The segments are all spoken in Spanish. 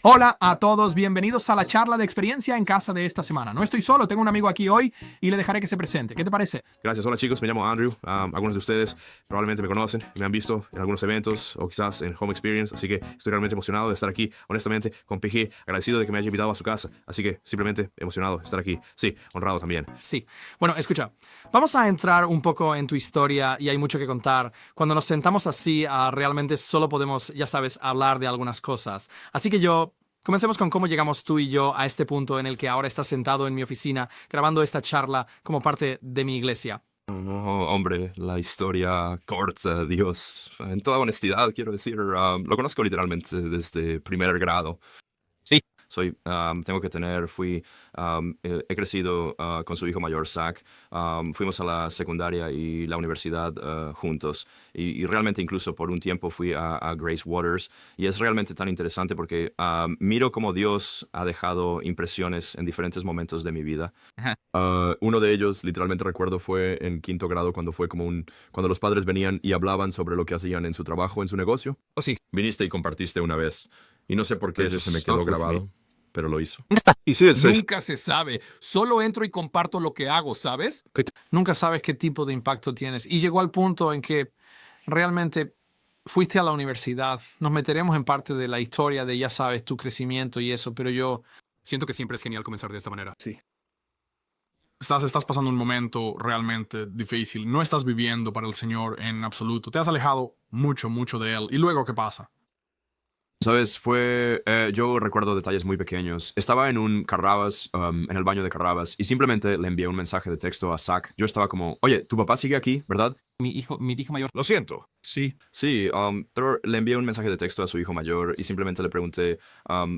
Hola a todos, bienvenidos a la charla de experiencia en casa de esta semana. No estoy solo, tengo un amigo aquí hoy y le dejaré que se presente. ¿Qué te parece? Gracias. Hola chicos, me llamo Andrew. Algunos de ustedes probablemente me conocen, me han visto en algunos eventos o quizás en Home Experience, así que estoy realmente emocionado de estar aquí. Honestamente, con PG, agradecido de que me haya invitado a su casa, así que simplemente emocionado de estar aquí. Sí, honrado también. Sí. Bueno, escucha, vamos a entrar un poco en tu historia y hay mucho que contar. Cuando nos sentamos así, realmente solo podemos, ya sabes, hablar de algunas cosas. Así que comencemos con cómo llegamos tú y yo a este punto en el que ahora estás sentado en mi oficina grabando esta charla como parte de mi iglesia. No, hombre, la historia corta, Dios. En toda honestidad, quiero decir, lo conozco literalmente desde primer grado. Sí, he crecido con su hijo mayor, Zach. Fuimos a la secundaria y la universidad juntos. Y realmente incluso por un tiempo fui a Grace Waters. Y es realmente tan interesante porque miro cómo Dios ha dejado impresiones en diferentes momentos de mi vida. Ajá. Uno de ellos, literalmente recuerdo, fue en quinto grado cuando cuando los padres venían y hablaban sobre lo que hacían en su trabajo, en su negocio. Oh, sí. Viniste y compartiste una vez. Y no sé por qué eso se me quedó Stuck with grabado, pero lo hizo. ¿Dónde está? Y sí, Nunca se sabe. Solo entro y comparto lo que hago, ¿sabes? Nunca sabes qué tipo de impacto tienes. Y llegó al punto en que realmente fuiste a la universidad. Nos meteremos en parte de la historia de, ya sabes, tu crecimiento y eso, pero yo... Siento que siempre es genial comenzar de esta manera. Sí. Estás pasando un momento realmente difícil. No estás viviendo para el Señor en absoluto. Te has alejado mucho, mucho de Él. ¿Y luego qué pasa? ¿Sabes? Yo recuerdo detalles muy pequeños. Estaba en un Carrabas, en el baño de Carrabas, y simplemente le envié un mensaje de texto a Zach. Yo estaba como, oye, tu papá sigue aquí, ¿verdad? Mi hijo mayor. Lo siento. Sí. Sí, pero le envié un mensaje de texto a su hijo mayor y simplemente le pregunté,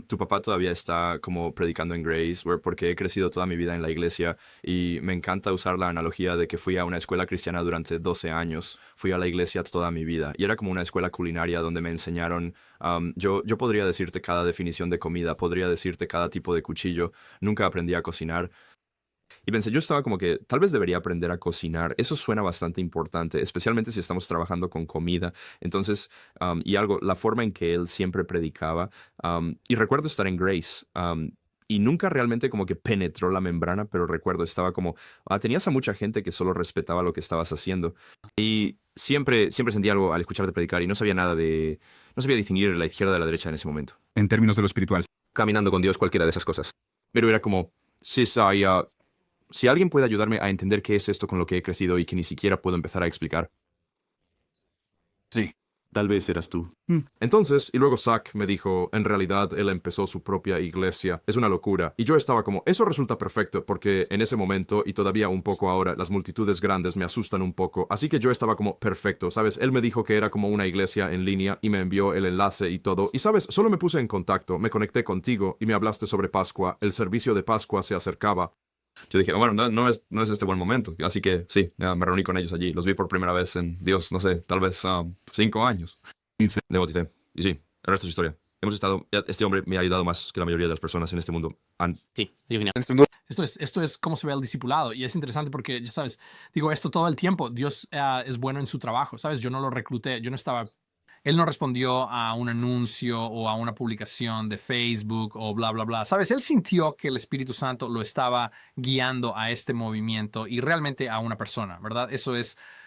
¿tu papá todavía está como predicando en Grace? Porque he crecido toda mi vida en la iglesia y me encanta usar la analogía de que fui a una escuela cristiana durante 12 años. Fui a la iglesia toda mi vida y era como una escuela culinaria donde me enseñaron, yo podría decirte cada definición de comida, podría decirte cada tipo de cuchillo. Nunca aprendí a cocinar. Y pensé, yo estaba como que tal vez debería aprender a cocinar. Eso suena bastante importante, especialmente si estamos trabajando con comida. Entonces, la forma en que él siempre predicaba. Y recuerdo estar en Grace. Y nunca realmente como que penetró la membrana, pero recuerdo, estaba como, tenías a mucha gente que solo respetaba lo que estabas haciendo. Y siempre sentí algo al escucharte predicar y no sabía distinguir la izquierda de la derecha en ese momento. En términos de lo espiritual. Caminando con Dios, cualquiera de esas cosas. Pero era como, sí, si alguien puede ayudarme a entender qué es esto con lo que he crecido y que ni siquiera puedo empezar a explicar. Sí. Tal vez eras tú. Entonces, y luego Zach me dijo, en realidad él empezó su propia iglesia. Es una locura. Y yo estaba como, eso resulta perfecto, porque en ese momento, y todavía un poco ahora, las multitudes grandes me asustan un poco. Así que yo estaba como, perfecto, ¿sabes? Él me dijo que era como una iglesia en línea y me envió el enlace y todo. Y, ¿sabes? Solo me puse en contacto, me conecté contigo y me hablaste sobre Pascua. El servicio de Pascua se acercaba. Yo dije, bueno, no es este buen momento. Así que sí, ya me reuní con ellos allí. Los vi por primera vez en, Dios, no sé, tal vez 5 años. Le bauticé. Y sí, el resto es historia. Este hombre me ha ayudado más que la mayoría de las personas en este mundo. Sí, genial. Esto es cómo se ve el discipulado y es interesante porque, ya sabes, digo esto todo el tiempo. Dios es bueno en su trabajo, ¿sabes? Yo no lo recluté, él no respondió a un anuncio o a una publicación de Facebook o bla, bla, bla. ¿Sabes? Él sintió que el Espíritu Santo lo estaba guiando a este movimiento y realmente a una persona, ¿verdad?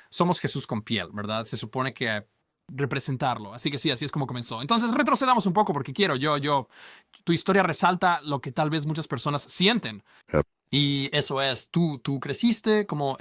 Somos Jesús con piel, ¿verdad? Se supone que representarlo. Así que sí, así es como comenzó. Entonces retrocedamos un poco porque tu historia resalta lo que tal vez muchas personas sienten. Y eso es, tú creciste como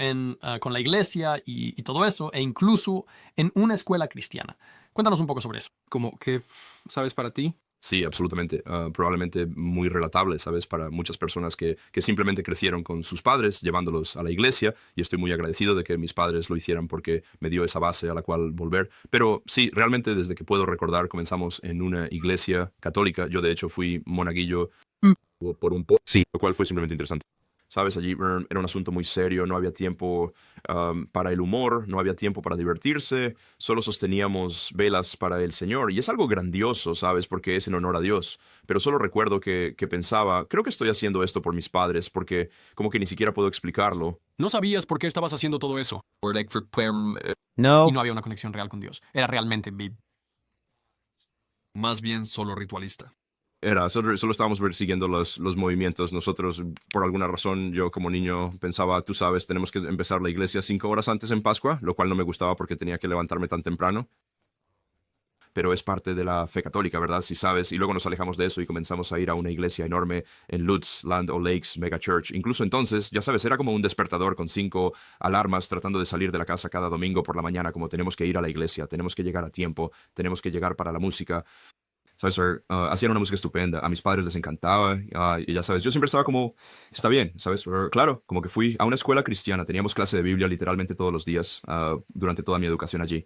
con la iglesia y todo eso, e incluso en una escuela cristiana. Cuéntanos un poco sobre eso. Como que, ¿sabes para ti? Sí, absolutamente. Probablemente muy relatable, ¿sabes? Para muchas personas que simplemente crecieron con sus padres, llevándolos a la iglesia, y estoy muy agradecido de que mis padres lo hicieran porque me dio esa base a la cual volver. Pero sí, realmente desde que puedo recordar comenzamos en una iglesia católica. Yo de hecho fui monaguillo por un poco, Sí. lo cual fue simplemente interesante. ¿Sabes? Allí era un asunto muy serio, no había tiempo para el humor, no había tiempo para divertirse, solo sosteníamos velas para el Señor. Y es algo grandioso, ¿sabes? Porque es en honor a Dios. Pero solo recuerdo que pensaba, creo que estoy haciendo esto por mis padres, porque como que ni siquiera puedo explicarlo. No sabías por qué estabas haciendo todo eso. No. Y no había una conexión real con Dios. Era realmente Más bien solo ritualista. Solo estábamos siguiendo los movimientos. Nosotros, por alguna razón, yo como niño pensaba, tú sabes, tenemos que empezar la iglesia 5 horas antes en Pascua, lo cual no me gustaba porque tenía que levantarme tan temprano. Pero es parte de la fe católica, ¿verdad? Si sabes. Y luego nos alejamos de eso y comenzamos a ir a una iglesia enorme en Lutz, Land O'Lakes, Mega Church. Incluso entonces, ya sabes, era como un despertador con 5 alarmas tratando de salir de la casa cada domingo por la mañana, como tenemos que ir a la iglesia, tenemos que llegar a tiempo, tenemos que llegar para la música. ¿Sabes? Hacían una música estupenda. A mis padres les encantaba. Y ya sabes, yo siempre estaba como, está bien, ¿sabes? Claro, como que fui a una escuela cristiana. Teníamos clase de Biblia literalmente todos los días durante toda mi educación allí.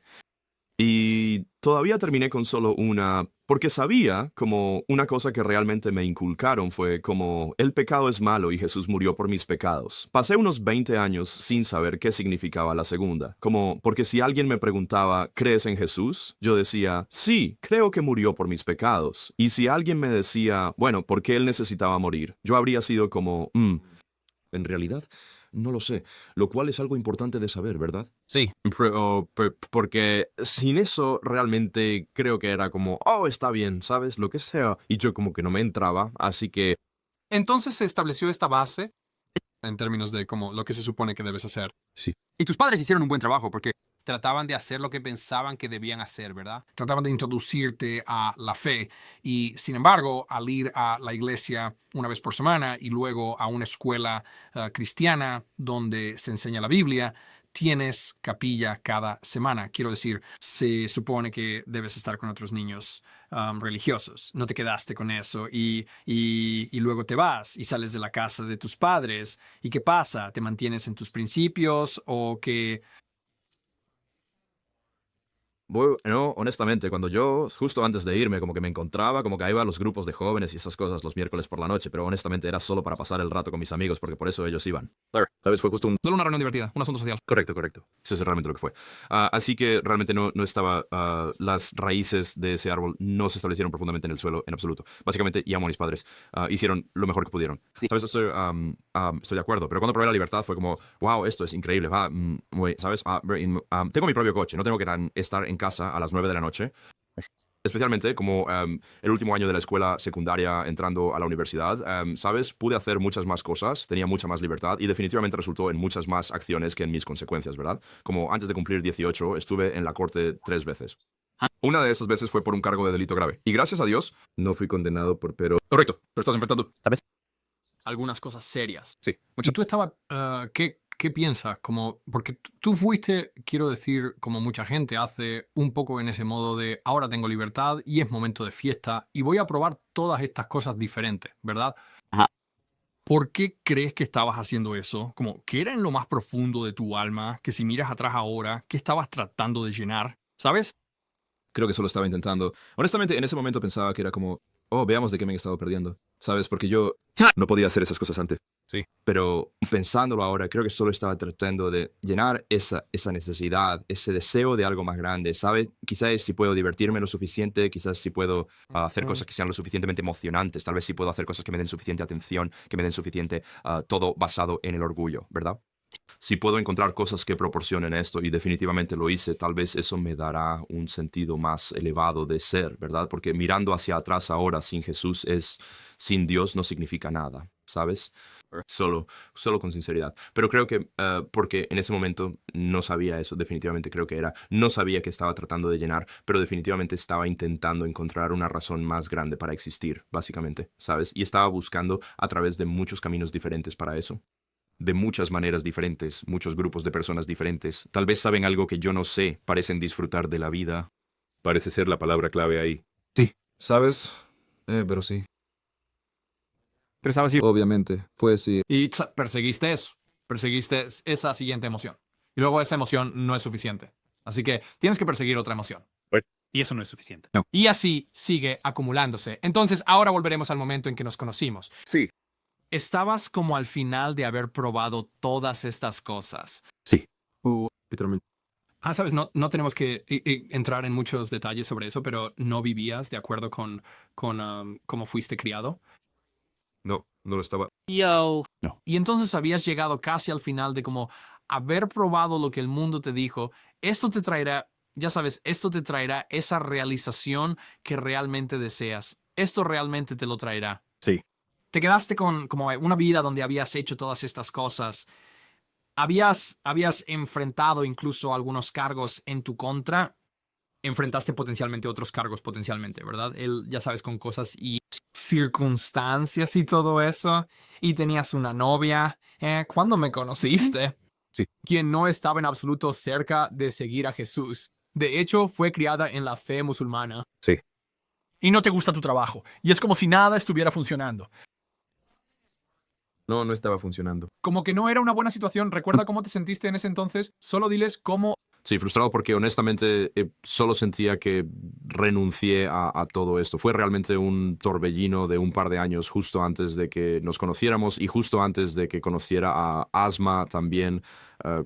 Y todavía terminé con solo una, porque sabía como una cosa que realmente me inculcaron fue como el pecado es malo y Jesús murió por mis pecados. Pasé unos 20 años sin saber qué significaba la segunda. Como, porque si alguien me preguntaba, ¿crees en Jesús? Yo decía, sí, creo que murió por mis pecados. Y si alguien me decía, bueno, ¿por qué él necesitaba morir? Yo habría sido como, en realidad, no lo sé, lo cual es algo importante de saber, ¿verdad? Sí, porque sin eso realmente creo que era como, oh, está bien, ¿sabes? Lo que sea. Y yo como que no me entraba, así que... Entonces se estableció esta base en términos de como lo que se supone que debes hacer. Sí. Y tus padres hicieron un buen trabajo porque trataban de hacer lo que pensaban que debían hacer, ¿verdad? Trataban de introducirte a la fe y, sin embargo, al ir a la iglesia una vez por semana y luego a una escuela cristiana donde se enseña la Biblia, tienes capilla cada semana. Quiero decir, se supone que debes estar con otros niños religiosos. No te quedaste con eso y luego te vas y sales de la casa de tus padres. ¿Y qué pasa? ¿Te mantienes en tus principios o que... Bueno, honestamente, cuando yo, justo antes de irme, como que me encontraba, como que iba a los grupos de jóvenes y esas cosas los miércoles por la noche, pero honestamente era solo para pasar el rato con mis amigos, porque por eso ellos iban. Claro, ¿sabes? Fue justo un... Solo una reunión divertida, un asunto social. Correcto. Eso es realmente lo que fue. Así que realmente no estaba... las raíces de ese árbol no se establecieron profundamente en el suelo en absoluto. Básicamente, y amo a mis padres. Hicieron lo mejor que pudieron. Sí. ¿Sabes? Estoy de acuerdo, pero cuando probé la libertad fue como, wow, esto es increíble. ¿Sabes? Tengo mi propio coche, no tengo que estar en casa a las 9 de la noche. Especialmente como el último año de la escuela secundaria entrando a la universidad, ¿sabes? Pude hacer muchas más cosas, tenía mucha más libertad y definitivamente resultó en muchas más acciones que en mis consecuencias, ¿verdad? Como antes de cumplir 18 estuve en la corte 3 veces. Una de esas veces fue por un cargo de delito grave. Y gracias a Dios no fui condenado pero... Correcto, pero estás enfrentando... ¿Sabes? Algunas cosas serias. Sí. ¿Y tú estabas... ¿Qué piensas? Como, porque tú fuiste, quiero decir, como mucha gente hace un poco en ese modo de ahora tengo libertad y es momento de fiesta y voy a probar todas estas cosas diferentes, ¿verdad? Ajá. ¿Por qué crees que estabas haciendo eso? Como, ¿qué era en lo más profundo de tu alma? Que si miras atrás ahora, ¿qué estabas tratando de llenar? ¿Sabes? Creo que solo estaba intentando. Honestamente, en ese momento pensaba que era como, oh, veamos de qué me he estado perdiendo. ¿Sabes? Porque yo no podía hacer esas cosas antes. Sí. Pero pensándolo ahora, creo que solo estaba tratando de llenar esa necesidad, ese deseo de algo más grande, ¿sabes? Quizás si puedo divertirme lo suficiente, quizás si puedo hacer cosas que sean lo suficientemente emocionantes, tal vez si puedo hacer cosas que me den suficiente atención, que me den suficiente, todo basado en el orgullo, ¿verdad? Si puedo encontrar cosas que proporcionen esto, y definitivamente lo hice, tal vez eso me dará un sentido más elevado de ser, ¿verdad? Porque mirando hacia atrás ahora sin Jesús sin Dios no significa nada, ¿sabes? Solo con sinceridad. Pero creo que porque en ese momento no sabía eso, definitivamente creo que no sabía que estaba tratando de llenar, pero definitivamente estaba intentando encontrar una razón más grande para existir, básicamente, ¿sabes? Y estaba buscando a través de muchos caminos diferentes para eso. De muchas maneras diferentes, muchos grupos de personas diferentes. Tal vez saben algo que yo no sé, parecen disfrutar de la vida. Parece ser la palabra clave ahí. Sí. ¿Sabes? Pero sí. Pero estabas así. Obviamente. Fue sí. Y perseguiste eso. Perseguiste esa siguiente emoción. Y luego esa emoción no es suficiente. Así que tienes que perseguir otra emoción. Y eso no es suficiente. Y así sigue acumulándose. Entonces, ahora volveremos al momento en que nos conocimos. Sí. Estabas como al final de haber probado todas estas cosas. Sí. Literalmente. Sabes, no tenemos que entrar en muchos detalles sobre eso, pero no vivías de acuerdo con cómo fuiste criado. No lo estaba. Yo. No. Y entonces habías llegado casi al final de como haber probado lo que el mundo te dijo. Esto te traerá, ya sabes, esto te traerá esa realización que realmente deseas. esto realmente te lo traerá. Te quedaste con como una vida donde habías hecho todas estas cosas. Habías enfrentado incluso algunos cargos en tu contra. Enfrentaste potencialmente otros cargos potencialmente, ¿verdad? Él, ya sabes, con cosas y circunstancias y todo eso. Y tenías una novia. ¿Cuándo me conociste? Sí. Quien no estaba en absoluto cerca de seguir a Jesús. De hecho, fue criada en la fe musulmana. Sí. Y no te gusta tu trabajo. Y es como si nada estuviera funcionando. No, no estaba funcionando. Como que no era una buena situación. Recuerda cómo te sentiste en ese entonces. Solo diles cómo... Sí, frustrado porque honestamente solo sentía que renuncié a todo esto. Fue realmente un torbellino de un par de años justo antes de que nos conociéramos y justo antes de que conociera a Asma también.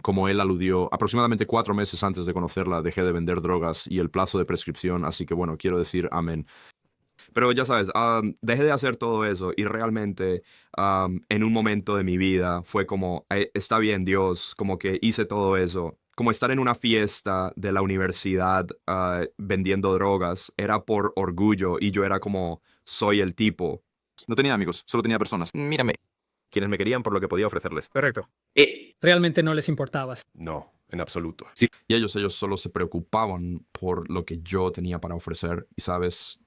Como él aludió, aproximadamente 4 meses antes de conocerla dejé de vender drogas y el plazo de prescripción, así que bueno, quiero decir amén. Pero ya sabes, dejé de hacer todo eso y realmente en un momento de mi vida fue como, está bien Dios, como que hice todo eso. Como estar en una fiesta de la universidad vendiendo drogas, era por orgullo y yo era como, soy el tipo. No tenía amigos, solo tenía personas. Mírame. Quienes me querían por lo que podía ofrecerles. Correcto. Realmente no les importabas. No, en absoluto. Y ellos solo se preocupaban por lo que yo tenía para ofrecer. Y sabes,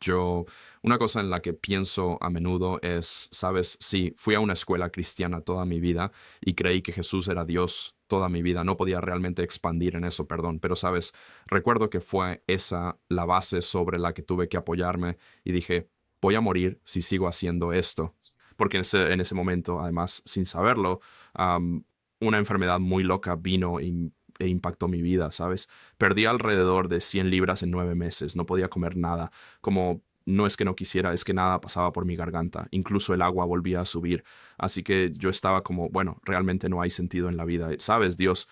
una cosa en la que pienso a menudo es, sabes, sí, fui a una escuela cristiana toda mi vida y creí que Jesús era Dios toda mi vida. No podía realmente expandir en eso, perdón. Pero sabes, recuerdo que fue esa la base sobre la que tuve que apoyarme y dije, voy a morir si sigo haciendo esto. Porque en ese momento, además, sin saberlo, una enfermedad muy loca vino e impactó mi vida, ¿sabes? Perdí alrededor de 100 libras en 9 meses, no podía comer nada, como no es que no quisiera, es que nada pasaba por mi garganta, incluso el agua volvía a subir, así que yo estaba como, bueno, realmente no hay sentido en la vida, ¿sabes, Dios?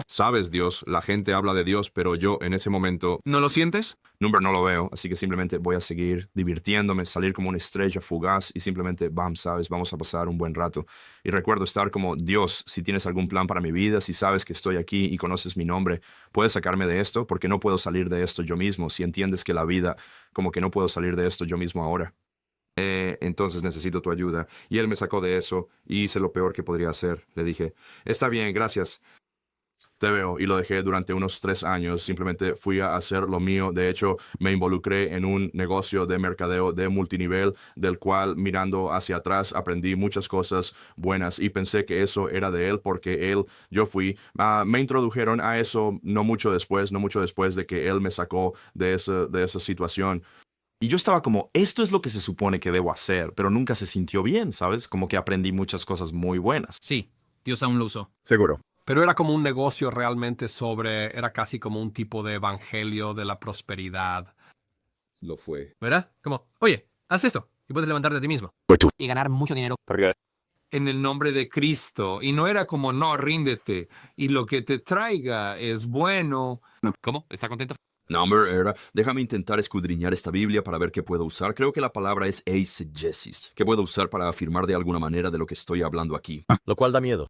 Sabes, Dios, la gente habla de Dios, pero yo en ese momento... ¿No lo sientes? No lo veo, así que simplemente voy a seguir divirtiéndome, salir como una estrella fugaz y simplemente, ¿sabes? Vamos a pasar un buen rato. Y recuerdo estar como, Dios, si tienes algún plan para mi vida, si sabes que estoy aquí y conoces mi nombre, ¿puedes sacarme de esto? Porque no puedo salir de esto yo mismo, si entiendes que la vida, como que no puedo salir de esto yo mismo ahora. Entonces necesito tu ayuda. Y él me sacó de eso y hice lo peor que podría hacer. Le dije, está bien, gracias. Te veo, y lo dejé durante unos 3 años. Simplemente fui a hacer lo mío. De hecho, me involucré en un negocio de mercadeo de multinivel, del cual, mirando hacia atrás, aprendí muchas cosas buenas y pensé que eso era de él porque me introdujeron a eso no mucho después de que él me sacó de esa situación. Y yo estaba como, esto es lo que se supone que debo hacer, pero nunca se sintió bien, ¿sabes? Como que aprendí muchas cosas muy buenas. Sí, Dios aún lo usó. Seguro. Pero era como un negocio realmente era casi como un tipo de evangelio de la prosperidad. Lo fue. ¿Verdad? Como, oye, haz esto y puedes levantarte a ti mismo. Y ganar mucho dinero. En el nombre de Cristo. Y no era como, no, ríndete. Y lo que te traiga es bueno. ¿Cómo? ¿Está contento? No, hombre, déjame intentar escudriñar esta Biblia para ver qué puedo usar. Creo que la palabra es eisegesis, que puedo usar para afirmar de alguna manera de lo que estoy hablando aquí. Lo cual da miedo.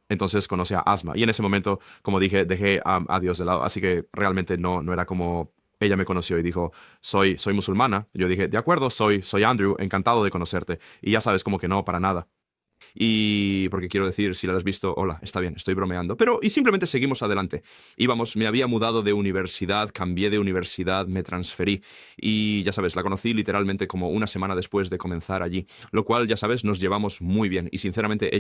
Entonces conocí a Asma y en ese momento, como dije, dejé a Dios de lado. Así que realmente no era como ella me conoció y dijo, soy musulmana. Yo dije, de acuerdo, soy Andrew, encantado de conocerte. Y ya sabes, como que no, para nada. Y porque quiero decir, si la has visto, hola, está bien, estoy bromeando. Y simplemente seguimos adelante. Me había mudado de universidad, cambié de universidad, me transferí. Y ya sabes, la conocí literalmente como una semana después de comenzar allí. Lo cual, ya sabes, nos llevamos muy bien. Y sinceramente,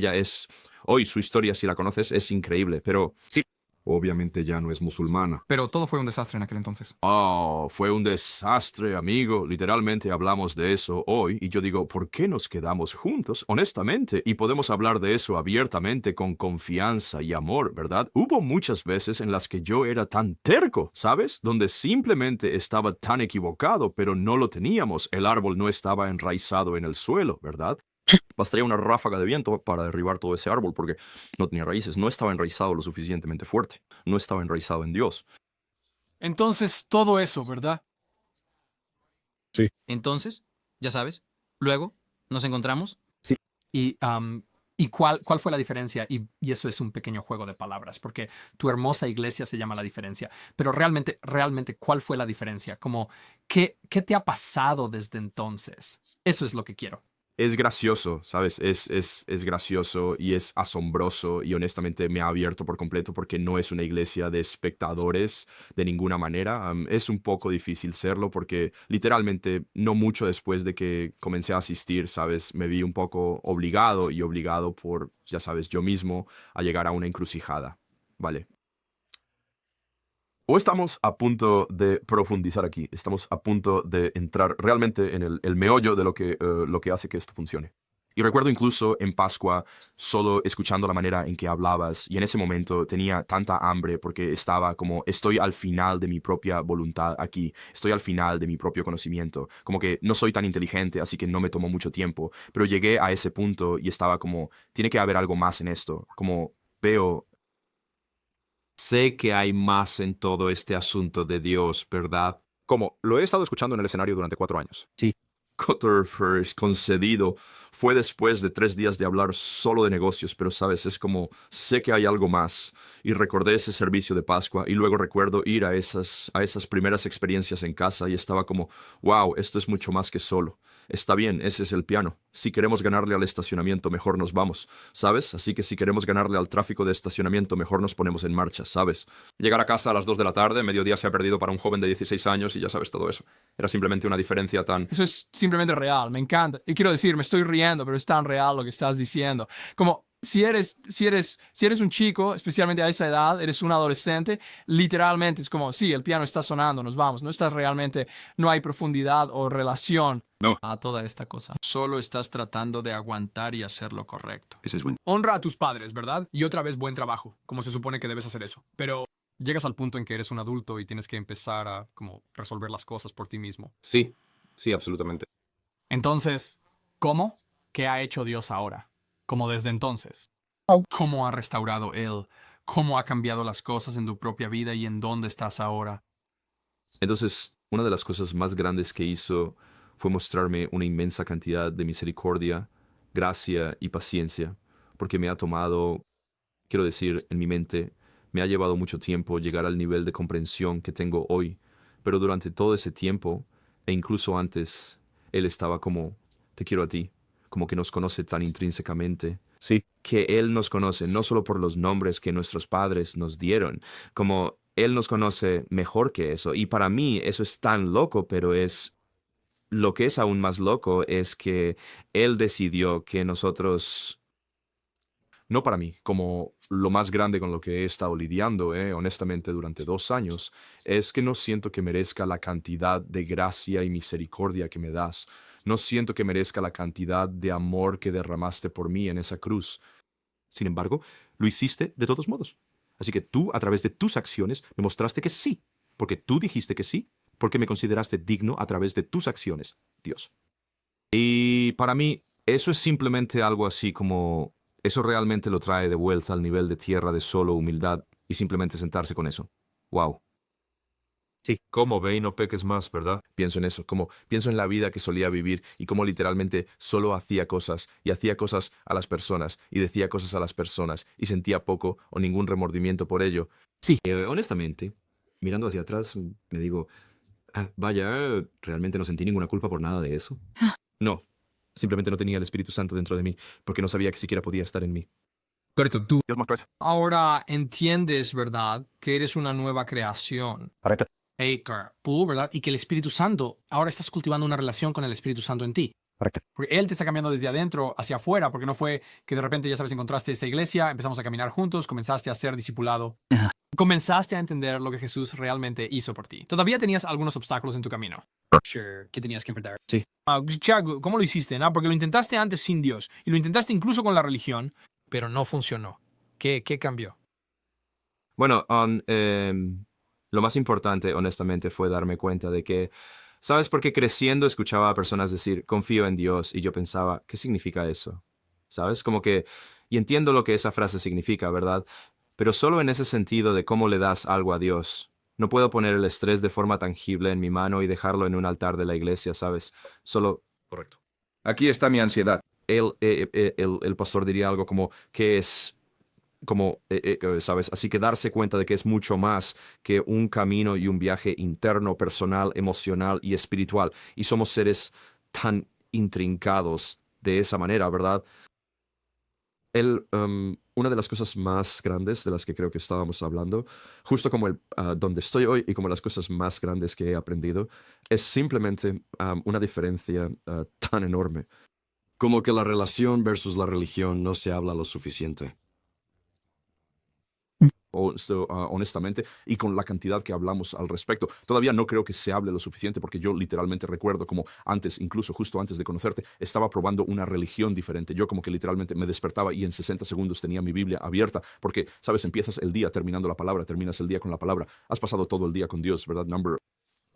hoy su historia, si la conoces, es increíble. Pero sí, Obviamente ya no es musulmana. Pero todo fue un desastre en aquel entonces. Oh, fue un desastre, amigo. Literalmente hablamos de eso hoy y yo digo, ¿por qué nos quedamos juntos? Honestamente, y podemos hablar de eso abiertamente con confianza y amor, ¿verdad? Hubo muchas veces en las que yo era tan terco, ¿sabes? Donde simplemente estaba tan equivocado, pero no lo teníamos. El árbol no estaba enraizado en el suelo, ¿verdad? Bastaría una ráfaga de viento para derribar todo ese árbol porque no tenía raíces, no estaba enraizado lo suficientemente fuerte, no estaba enraizado en Dios. Entonces, todo eso, ¿verdad? Entonces, ya sabes, luego nos encontramos. Sí. Y ¿Y cuál fue la diferencia? Y eso es un pequeño juego de palabras, porque tu hermosa iglesia se llama La Diferencia. Pero realmente, ¿cuál fue la diferencia? Como, ¿qué te ha pasado desde entonces? Eso es lo que quiero. Es gracioso, ¿sabes? Es gracioso y es asombroso y honestamente me ha abierto por completo porque no es una iglesia de espectadores de ninguna manera. Es un poco difícil serlo porque literalmente no mucho después de que comencé a asistir, ¿sabes? Me vi un poco obligado por, ya sabes, yo mismo a llegar a una encrucijada, ¿vale? O estamos a punto de profundizar aquí, estamos a punto de entrar realmente en el meollo de lo que hace que esto funcione. Y recuerdo incluso en Pascua, solo escuchando la manera en que hablabas, y en ese momento tenía tanta hambre porque estaba como, estoy al final de mi propia voluntad aquí, estoy al final de mi propio conocimiento, como que no soy tan inteligente, así que no me tomó mucho tiempo, pero llegué a ese punto y estaba como, tiene que haber algo más en esto, como veo. Sé que hay más en todo este asunto de Dios, ¿verdad? Como lo he estado escuchando en el escenario durante 4 años. Cutter First concedido fue después de 3 días de hablar solo de negocios, pero sabes, es como, sé que hay algo más. Y recordé ese servicio de Pascua y luego recuerdo ir a esas primeras experiencias en casa y estaba como, wow, esto es mucho más que solo. Está bien, ese es el piano. Si queremos ganarle al estacionamiento, mejor nos vamos, ¿sabes? Así que si queremos ganarle al tráfico de estacionamiento, mejor nos ponemos en marcha, ¿sabes? Llegar a casa a las 2 de la tarde, mediodía se ha perdido para un joven de 16 años y ya sabes todo eso. Era simplemente una diferencia tan... Eso es simplemente real, me encanta. Y quiero decir, me estoy riendo, pero es tan real lo que estás diciendo. Como si eres un chico, especialmente a esa edad, eres un adolescente, literalmente es como, sí, el piano está sonando, nos vamos. No hay profundidad o relación a toda esta cosa. Solo estás tratando de aguantar y hacer lo correcto. Honra a tus padres, ¿verdad? Y otra vez, buen trabajo, como se supone que debes hacer eso. Pero llegas al punto en que eres un adulto y tienes que empezar a como resolver las cosas por ti mismo. Sí, absolutamente. Entonces, ¿cómo? ¿Qué ha hecho Dios ahora? Como desde entonces. ¿Cómo ha restaurado Él? ¿Cómo ha cambiado las cosas en tu propia vida y en dónde estás ahora? Entonces, una de las cosas más grandes que hizo fue mostrarme una inmensa cantidad de misericordia, gracia y paciencia, porque me ha tomado, quiero decir, en mi mente, me ha llevado mucho tiempo llegar al nivel de comprensión que tengo hoy, pero durante todo ese tiempo, e incluso antes, Él estaba como, te quiero a ti, como que nos conoce tan intrínsecamente. Sí. Que Él nos conoce no solo por los nombres que nuestros padres nos dieron, como Él nos conoce mejor que eso. Y para mí eso es tan loco, pero lo que es aún más loco es que Él decidió que nosotros, no para mí, como lo más grande con lo que he estado lidiando, honestamente, durante 2 años, es que no siento que merezca la cantidad de gracia y misericordia que me das. No siento que merezca la cantidad de amor que derramaste por mí en esa cruz. Sin embargo, lo hiciste de todos modos. Así que tú, a través de tus acciones, me mostraste que sí, porque tú dijiste que sí, porque me consideraste digno a través de tus acciones, Dios. Y para mí, eso es simplemente algo así como, eso realmente lo trae de vuelta al nivel de tierra de solo humildad y simplemente sentarse con eso. Wow. Sí. ¿Cómo ve y no peques más, verdad? Pienso en eso, como pienso en la vida que solía vivir y cómo literalmente solo hacía cosas y hacía cosas a las personas y decía cosas a las personas y sentía poco o ningún remordimiento por ello. Sí. Honestamente, mirando hacia atrás, me digo, vaya, realmente no sentí ninguna culpa por nada de eso. No, simplemente no tenía el Espíritu Santo dentro de mí porque no sabía que siquiera podía estar en mí. Correcto, tú Dios mostró eso. Ahora entiendes, ¿verdad? Que eres una nueva creación. Correcto. ¿Verdad? Y que el Espíritu Santo, ahora estás cultivando una relación con el Espíritu Santo en ti. Correcto. Porque Él te está cambiando desde adentro hacia afuera, porque no fue que de repente, ya sabes, encontraste esta iglesia, empezamos a caminar juntos, comenzaste a ser discipulado. Comenzaste a entender lo que Jesús realmente hizo por ti. Todavía tenías algunos obstáculos en tu camino. Sure, que tenías que enfrentar. Sí. Chad, ¿cómo lo hiciste? ¿No? Porque lo intentaste antes sin Dios y lo intentaste incluso con la religión, pero no funcionó. ¿Qué cambió? Bueno, lo más importante, honestamente, fue darme cuenta de que, ¿sabes? Porque creciendo escuchaba a personas decir, confío en Dios, y yo pensaba, ¿qué significa eso? ¿Sabes? Como que, y entiendo lo que esa frase significa, ¿verdad? Pero solo en ese sentido de cómo le das algo a Dios. No puedo poner el estrés de forma tangible en mi mano y dejarlo en un altar de la iglesia, ¿sabes? Solo... Correcto. Aquí está mi ansiedad. el pastor diría algo como que es como, ¿sabes? Así que darse cuenta de que es mucho más que un camino y un viaje interno, personal, emocional y espiritual. Y somos seres tan intrincados de esa manera, ¿verdad? Una de las cosas más grandes de las que creo que estábamos hablando, justo como donde estoy hoy y como las cosas más grandes que he aprendido, es simplemente una diferencia tan enorme. Como que la relación versus la religión no se habla lo suficiente. Honestamente, y con la cantidad que hablamos al respecto. Todavía no creo que se hable lo suficiente porque yo literalmente recuerdo como antes, incluso justo antes de conocerte, estaba probando una religión diferente. Yo como que literalmente me despertaba y en 60 segundos tenía mi Biblia abierta porque, sabes, empiezas el día terminando la palabra, terminas el día con la palabra. Has pasado todo el día con Dios, ¿verdad?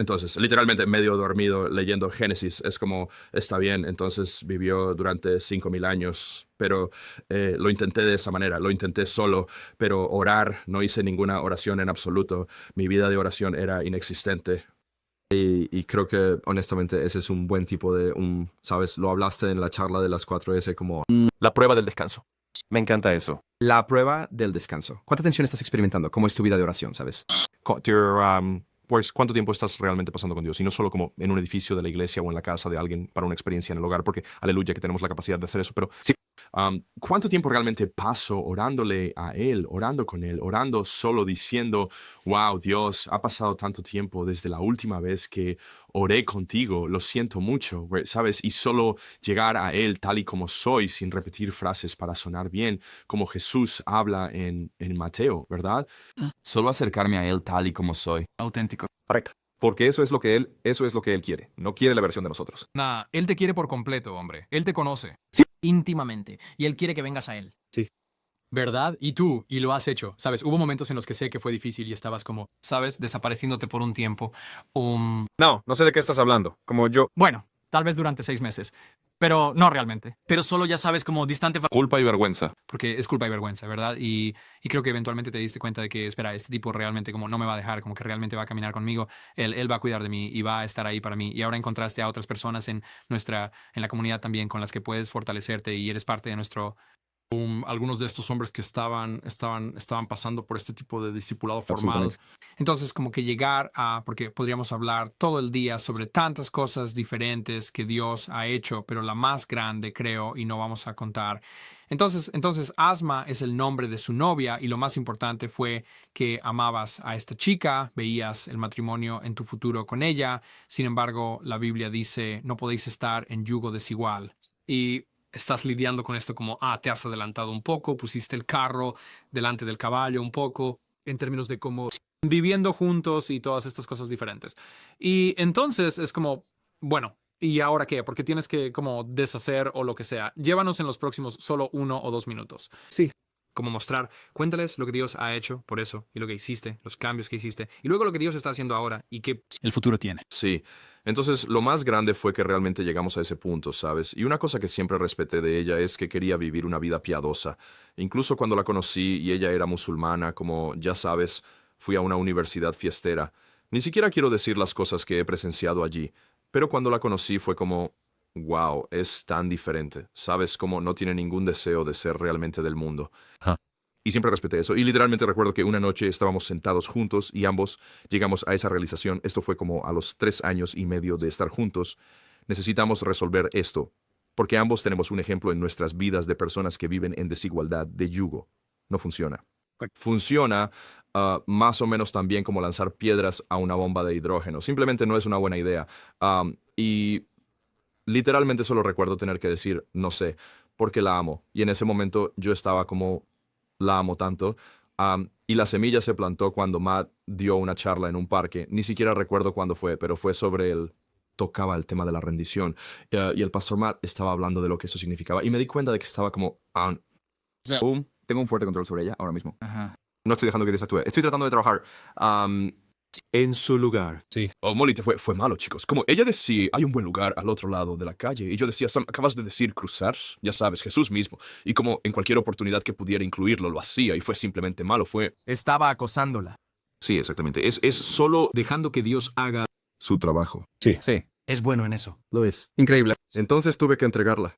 Entonces, literalmente medio dormido leyendo Génesis, es como, está bien, entonces vivió durante 5,000 años, pero lo intenté de esa manera, lo intenté solo, pero orar, no hice ninguna oración en absoluto, mi vida de oración era inexistente. Y creo que, honestamente, ese es un buen tipo de, ¿sabes? Lo hablaste en la charla de las 4S como... La prueba del descanso. Me encanta eso. La prueba del descanso. ¿Cuánta tensión estás experimentando? ¿Cómo es tu vida de oración, sabes? Pues, ¿cuánto tiempo estás realmente pasando con Dios? Y no solo como en un edificio de la iglesia o en la casa de alguien para una experiencia en el hogar, porque aleluya que tenemos la capacidad de hacer eso, pero sí. ¿Cuánto tiempo realmente paso orándole a Él, orando con Él, orando solo diciendo, wow, Dios, ha pasado tanto tiempo desde la última vez que oré contigo, lo siento mucho, ¿sabes? Y solo llegar a Él tal y como soy, sin repetir frases para sonar bien, como Jesús habla en Mateo, ¿verdad? Solo acercarme a Él tal y como soy. Auténtico. Correcto. Porque eso es lo que Él quiere. No quiere la versión de nosotros. Nah, Él te quiere por completo, hombre. Él te conoce. Sí. Íntimamente. Y Él quiere que vengas a Él. Sí. ¿Verdad? Y tú, y lo has hecho. ¿Sabes? Hubo momentos en los que sé que fue difícil y estabas como, ¿sabes? Desapareciéndote por un tiempo. No sé de qué estás hablando. Como yo. Bueno, tal vez durante 6 meses. Pero no realmente. Pero solo ya sabes como distante... Culpa y vergüenza. Porque es culpa y vergüenza, ¿verdad? Y creo que eventualmente te diste cuenta de que, espera, este tipo realmente como no me va a dejar, como que realmente va a caminar conmigo. Él va a cuidar de mí y va a estar ahí para mí. Y ahora encontraste a otras personas en la comunidad también con las que puedes fortalecerte y eres parte de nuestro... Algunos de estos hombres que estaban pasando por este tipo de discipulado formal. Entonces, como que llegar a, porque podríamos hablar todo el día sobre tantas cosas diferentes que Dios ha hecho, pero la más grande, creo, y no vamos a contar. Entonces, Asma es el nombre de su novia y lo más importante fue que amabas a esta chica, veías el matrimonio en tu futuro con ella. Sin embargo, la Biblia dice, no podéis estar en yugo desigual. Y estás lidiando con esto como, te has adelantado un poco, pusiste el carro delante del caballo un poco, en términos de cómo viviendo juntos y todas estas cosas diferentes. Y entonces es como, bueno, ¿y ahora qué? Porque tienes que como deshacer o lo que sea. Llévanos en los próximos solo 1 o 2 minutos. Sí. Como mostrar, cuéntales lo que Dios ha hecho por eso y lo que hiciste, los cambios que hiciste y luego lo que Dios está haciendo ahora y que el futuro tiene. Sí. Entonces, lo más grande fue que realmente llegamos a ese punto, ¿sabes? Y una cosa que siempre respeté de ella es que quería vivir una vida piadosa. Incluso cuando la conocí y ella era musulmana, como ya sabes, fui a una universidad fiestera. Ni siquiera quiero decir las cosas que he presenciado allí, pero cuando la conocí fue como, wow, es tan diferente. Sabes, como no tiene ningún deseo de ser realmente del mundo. Y siempre respeté eso. Y literalmente recuerdo que una noche estábamos sentados juntos y ambos llegamos a esa realización. Esto fue como a los 3 años y medio de estar juntos. Necesitamos resolver esto, porque ambos tenemos un ejemplo en nuestras vidas de personas que viven en desigualdad de yugo. No funciona. Funciona más o menos también como lanzar piedras a una bomba de hidrógeno. Simplemente no es una buena idea. Y literalmente solo recuerdo tener que decir, no sé, porque la amo. Y en ese momento yo estaba como, la amo tanto. Y la semilla se plantó cuando Matt dio una charla en un parque. Ni siquiera recuerdo cuándo fue, pero fue sobre tocaba el tema de la rendición. Y el pastor Matt estaba hablando de lo que eso significaba. Y me di cuenta de que estaba como, tengo un fuerte control sobre ella ahora mismo. Ajá. No estoy dejando que desactúe. Estoy tratando de trabajar en su lugar. Sí. Molly, fue malo, chicos. Como ella decía, hay un buen lugar al otro lado de la calle. Y yo decía, Sam, acabas de decir cruzar. Ya sabes, Jesús mismo. Y como en cualquier oportunidad que pudiera incluirlo, lo hacía. Y fue simplemente malo. Estaba acosándola. Sí, exactamente. Es solo dejando que Dios haga su trabajo. Sí. es bueno en eso. Lo es. Increíble. Entonces tuve que entregarla.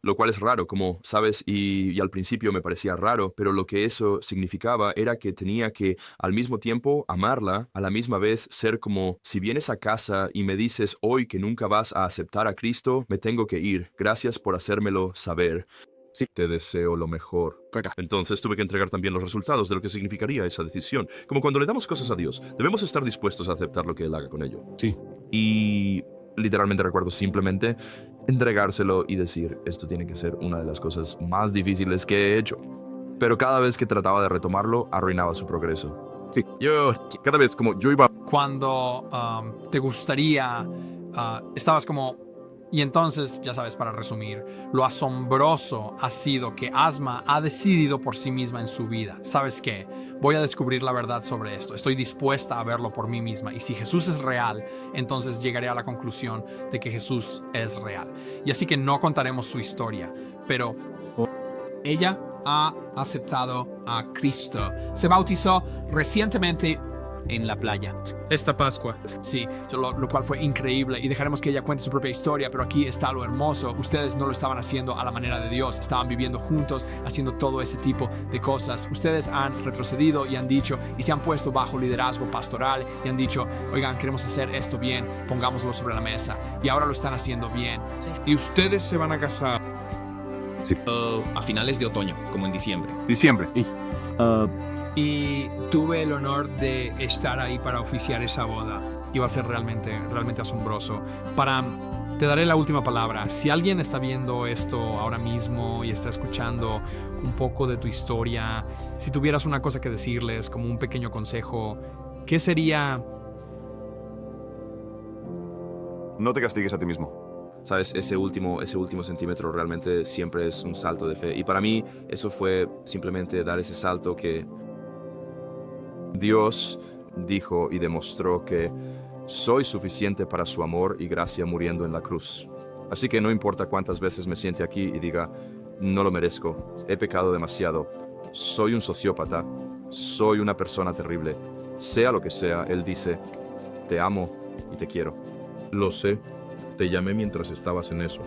lo cual es raro, como sabes, y al principio me parecía raro, pero lo que eso significaba era que tenía que al mismo tiempo amarla, a la misma vez ser como, si vienes a casa y me dices hoy que nunca vas a aceptar a Cristo, me tengo que ir. Gracias por hacérmelo saber. Sí, te deseo lo mejor. Entonces tuve que entregar también los resultados de lo que significaría esa decisión. Como cuando le damos cosas a Dios, debemos estar dispuestos a aceptar lo que Él haga con ello. Sí. Y literalmente recuerdo simplemente entregárselo y decir, esto tiene que ser una de las cosas más difíciles que he hecho. Pero cada vez que trataba de retomarlo, arruinaba su progreso. Sí, cada vez como yo iba... Cuando te gustaría, estabas como... Y entonces, ya sabes, para resumir, lo asombroso ha sido que Asma ha decidido por sí misma en su vida. ¿Sabes qué? Voy a descubrir la verdad sobre esto. Estoy dispuesta a verlo por mí misma. Y si Jesús es real, entonces llegaré a la conclusión de que Jesús es real. Y así que no contaremos su historia, pero ella ha aceptado a Cristo. Se bautizó recientemente en la playa. Esta Pascua. Sí, lo cual fue increíble y dejaremos que ella cuente su propia historia, pero aquí está lo hermoso. Ustedes no lo estaban haciendo a la manera de Dios, estaban viviendo juntos, haciendo todo ese tipo de cosas. Ustedes han retrocedido y han dicho, y se han puesto bajo liderazgo pastoral y han dicho, oigan, queremos hacer esto bien, pongámoslo sobre la mesa. Y ahora lo están haciendo bien. Sí. Y ustedes se van a casar. Sí. A finales de otoño, como en diciembre. Diciembre. Y tuve el honor de estar ahí para oficiar esa boda. Iba a ser realmente asombroso. Te daré la última palabra. Si alguien está viendo esto ahora mismo y está escuchando un poco de tu historia, si tuvieras una cosa que decirles, como un pequeño consejo, ¿qué sería? No te castigues a ti mismo. ¿Sabes? Ese último centímetro realmente siempre es un salto de fe. Y para mí eso fue simplemente dar ese salto que Dios dijo y demostró que soy suficiente para su amor y gracia muriendo en la cruz. Así que no importa cuántas veces me siente aquí y diga, no lo merezco, he pecado demasiado, soy un sociópata, soy una persona terrible. Sea lo que sea, Él dice, te amo y te quiero. Lo sé. Te llamé mientras estabas en eso.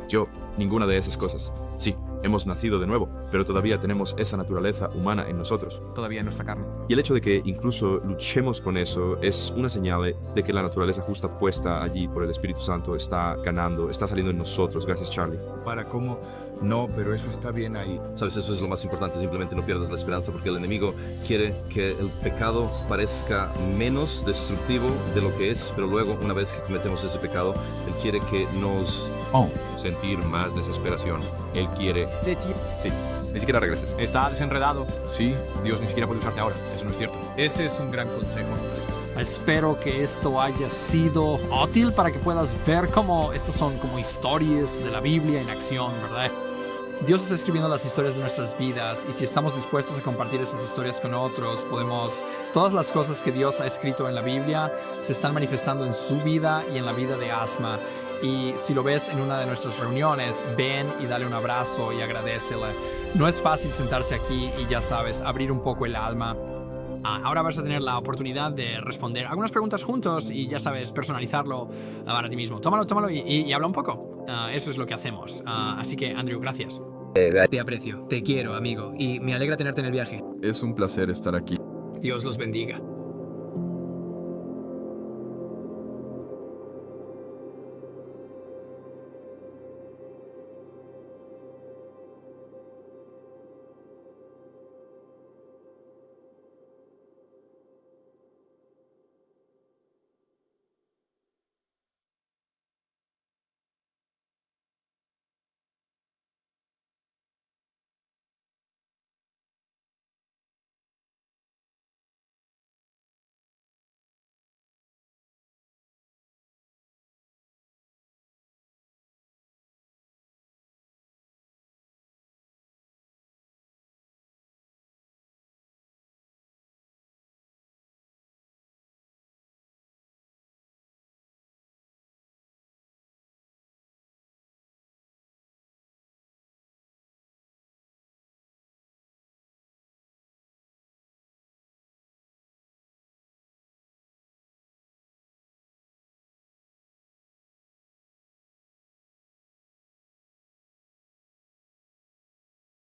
Yo, ninguna de esas cosas. Sí, hemos nacido de nuevo, pero todavía tenemos esa naturaleza humana en nosotros. Todavía en nuestra carne. Y el hecho de que incluso luchemos con eso es una señal de que la naturaleza justa puesta allí por el Espíritu Santo está ganando, está saliendo en nosotros. Gracias, Charlie. Para cómo... No, pero eso está bien ahí. Sabes, eso es lo más importante, simplemente no pierdas la esperanza porque el enemigo quiere que el pecado parezca menos destructivo de lo que es, pero luego, una vez que cometemos ese pecado, él quiere que nos... sentir más desesperación. Él quiere... Sí, ni siquiera regreses. Está desenredado. Sí, Dios ni siquiera puede usarte ahora. Eso no es cierto. Ese es un gran consejo. Espero que esto haya sido útil para que puedas ver cómo estas son como historias de la Biblia en acción, ¿verdad? Dios está escribiendo las historias de nuestras vidas y si estamos dispuestos a compartir esas historias con otros, todas las cosas que Dios ha escrito en la Biblia se están manifestando en su vida y en la vida de Asma. Y si lo ves en una de nuestras reuniones, ven y dale un abrazo y agradécele. No es fácil sentarse aquí y ya sabes, abrir un poco el alma. Ahora vas a tener la oportunidad de responder algunas preguntas juntos y ya sabes, personalizarlo para ti mismo. Tómalo y habla un poco. Eso es lo que hacemos. Así que, Andrew, gracias. Te aprecio, te quiero, amigo, y me alegra tenerte en el viaje. Es un placer estar aquí. Dios los bendiga.